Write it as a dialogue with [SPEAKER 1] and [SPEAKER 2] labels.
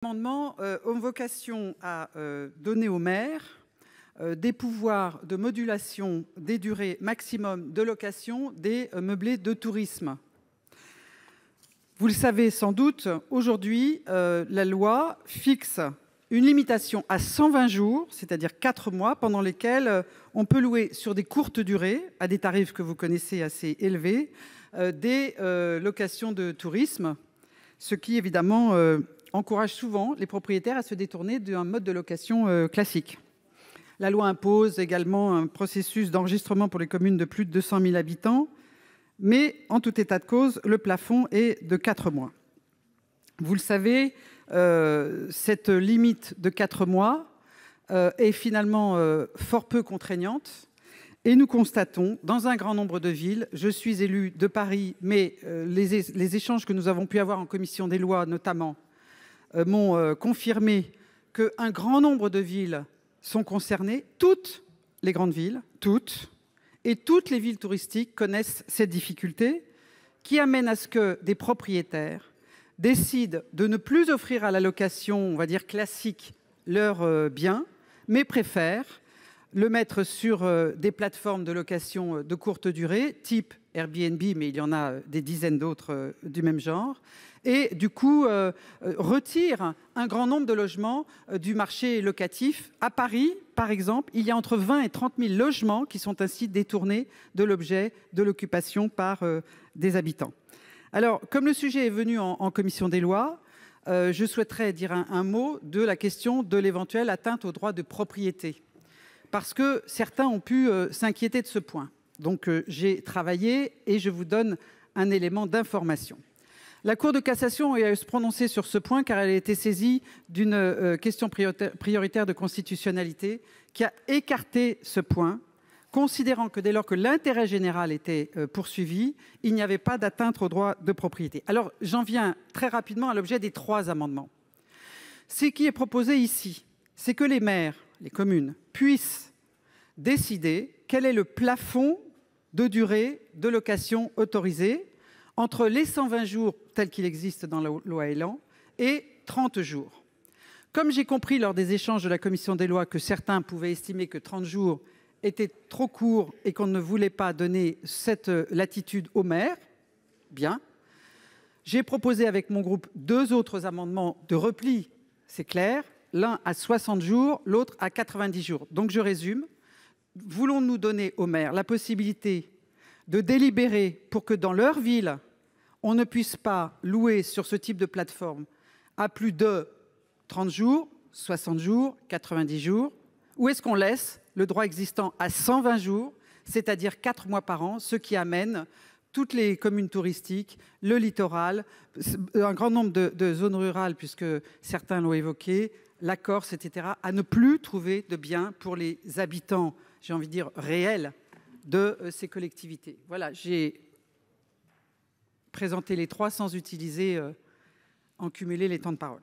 [SPEAKER 1] Amendements ont vocation à donner aux maires des pouvoirs de modulation des durées maximum de location des meublés de tourisme. Vous le savez sans doute, aujourd'hui, la loi fixe une limitation à 120 jours, c'est-à-dire 4 mois, pendant lesquels on peut louer sur des courtes durées, à des tarifs que vous connaissez assez élevés, des locations de tourisme, ce qui évidemment encourage souvent les propriétaires à se détourner d'un mode de location classique. La loi impose également un processus d'enregistrement pour les communes de plus de 200 000 habitants, mais en tout état de cause, le plafond est de 4 mois. Vous le savez, cette limite de 4 mois est finalement fort peu contraignante. Et nous constatons, dans un grand nombre de villes, je suis élue de Paris, mais les échanges que nous avons pu avoir en commission des lois, notamment, m'ont confirmé qu'un grand nombre de villes sont concernées, toutes les grandes villes, toutes les villes touristiques connaissent cette difficulté qui amène à ce que des propriétaires décident de ne plus offrir à la location, on va dire classique, leurs biens, mais préfèrent le mettre sur des plateformes de location de courte durée, type Airbnb, mais il y en a des dizaines d'autres du même genre, et du coup retire un grand nombre de logements du marché locatif. À Paris, par exemple, il y a entre 20 et 30 000 logements qui sont ainsi détournés de l'objet de l'occupation par des habitants. Alors, comme le sujet est venu en commission des lois, je souhaiterais dire un mot de la question de l'éventuelle atteinte au droit de propriété, parce que certains ont pu s'inquiéter de ce point. Donc j'ai travaillé et je vous donne un élément d'information. La Cour de cassation a se prononcer sur ce point car elle a été saisie d'une question prioritaire de constitutionnalité qui a écarté ce point, considérant que dès lors que l'intérêt général était poursuivi, il n'y avait pas d'atteinte au droit de propriété. Alors j'en viens très rapidement à l'objet des 3 amendements. Ce qui est proposé ici, c'est que les maires, les communes, puissent décider quel est le plafond de durée de location autorisée entre les 120 jours tels qu'il existe dans la loi Elan et 30 jours. Comme j'ai compris lors des échanges de la commission des lois que certains pouvaient estimer que 30 jours était trop court et qu'on ne voulait pas donner cette latitude aux maires, bien. J'ai proposé avec mon groupe 2 autres amendements de repli, c'est clair, l'un à 60 jours, l'autre à 90 jours. Donc je résume, voulons-nous donner aux maires la possibilité de délibérer pour que dans leur ville, on ne puisse pas louer sur ce type de plateforme à plus de 30 jours, 60 jours, 90 jours, ou est-ce qu'on laisse le droit existant à 120 jours, c'est-à-dire 4 mois par an, ce qui amène toutes les communes touristiques, le littoral, un grand nombre de zones rurales, puisque certains l'ont évoqué, la Corse, etc., à ne plus trouver de biens pour les habitants, j'ai envie de dire réels, de ces collectivités. Voilà, j'ai présenté les 3 sans utiliser en cumulé les temps de parole.